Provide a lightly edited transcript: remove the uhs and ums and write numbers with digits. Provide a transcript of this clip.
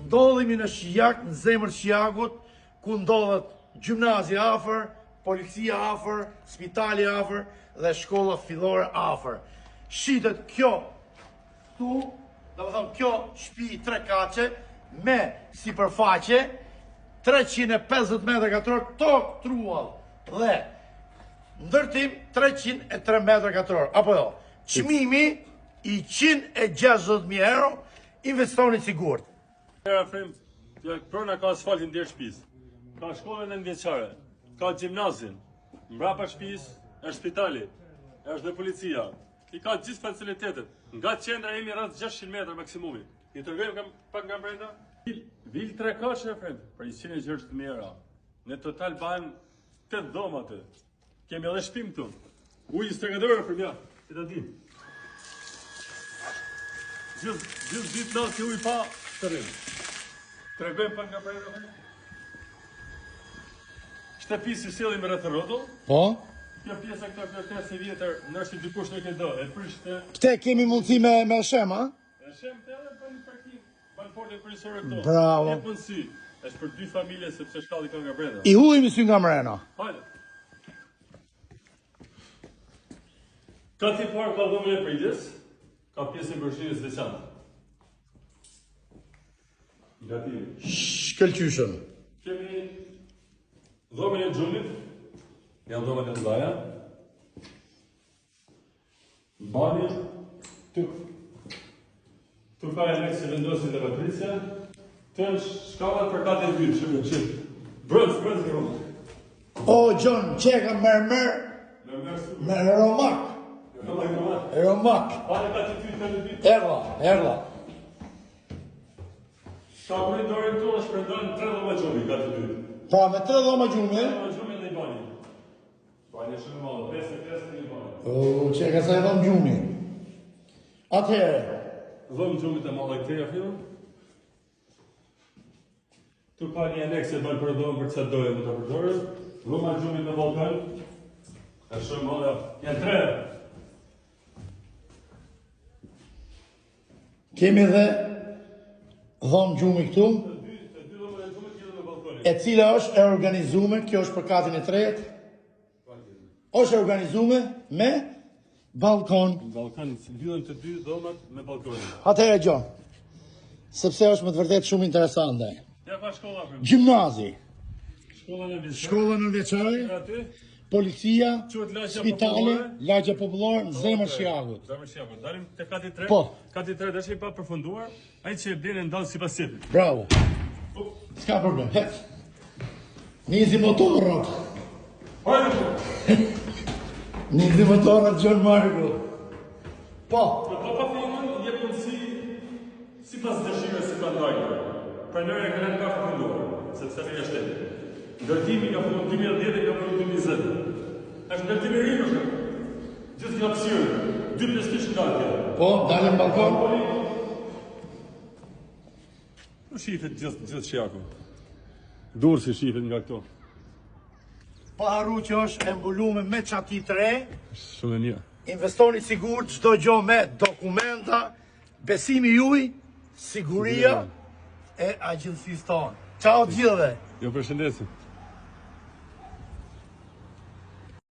ndodhemi në Shijak, në zemër Shijakut, ku ndodhet gjimnazi afër, policia afër, spitali afër dhe shkolla fillore afër. Shitet kjo këtu, do të thonë kjo shtëpi 3 kaçe me sipërfaqe 350 metra katror tokë truall dhe ndërtim 303 metra katror. Apo jo, çmimi i 160.000 euro, investoni sigurt. Prona ka asfaltin deri shtëpisë, ka shkollën e nënvjeçare, ka gjimnazin, mbrapa shtëpisë është spitali, është dhe policia, i ka gjithë facilitetet. Nga qendra jemi rreth 600 metra maksimumi. I tregojmë pak nga brenda. Vil 3 kaçe friend, për 160.000 euro. Në total ban 8 dhoma aty. Kemi edhe shtëpi këtu. Ujë stregadore për mja, ti ta di. Gjithë ditë natë ujë pa të rrim. Tregojmë pak nga brenda. Shtëpi si sjellim rreth rrotull. Po? Kjo pjesa këta kërtesë e vjetër, nështë i dikush nuk e do, e prishte. Këte kemi mundësi me shem, a? E shem të edhe për një parking, banë portën kryesore këto. Bravo. E punësi, është për 2 familje, sepse shkalli ka nga brenda. I hujmë sy nga mrena. Hajde. Ka ti parë ka dhomën e pritjes, ka pjesën e përshirjes veçantë. Gati. Shkëlqyshëm. Kemi dhomën e xhumit, janë dhomën e mëdha. Bani, tu ka e lekë se vendosin dhe patricia, të në shkallat për katë e dytë, shumë në qitë. Brëndës në romak. O, John, qeka mërmër, romak. Romak. Bani ka të dytë. Erla. Ka kërë dorën të në shpërndonë 3 dhoma gjumi, ka të dytë. Pra, me 3 dhoma gjume? 3 dhoma gjumi dhe i bani. Bani e shumë malë, 5 dhe i bani. O, qeka sa e dhom gjumi. Atëhere. Dhom gjumi të malë e këteja filmë. Tu ka një aneks e banë për dhomë për që dojë më të përdojë. Dhoma gjumi në balkon. E shumë malë, janë 3. Kemi dhe dhom gjumi këtu. Të dy dhomën e gjumit gjithë në balkonin. E cila është e organizume, kjo është për katin e 3. është e organizume me balkon. Balkon, lidhen të 2 dhomat me balkonin. Atëherë Gjon, sepse është më të vërtet shumë interesante. Ja ka shkolla për. Gjimnazi, Shkolla në veçare, aty. policia, Quhet lagja spitale, popullore. lagja popullore në zemër Shijakut. Zemër Shijakut. Dalim te kati 3. Po. Kati 3 dashi pa përfunduar. Ai që e blen e ndall sipas sipit. Bravo. S'ka problem, hec. Nizi motorët. Hajde. Nizi motorët Gjon Marku. Po. Po pa filmon je punësi sipas dëshirës së pandajë. Pranëria që kanë ka përfunduar, sepse ai është shteti. Ndërtimi ka filluar 2010 dhe ka filluar 2020. Është ndërtim i ri për shkak. Gjithë një opsion, 2 PlayStation dalë. Po, dalim në balkon. Po shifet gjithë Shijaku. Dur si shifet nga këto. Pa harru që është e mbulume me qati 3. Shumë e mirë. Investoni sigur, çdo gjë me dokumenta, besimi juaj, siguria e agjensisë tonë. Ciao gjithëve. Jo, përshëndesim.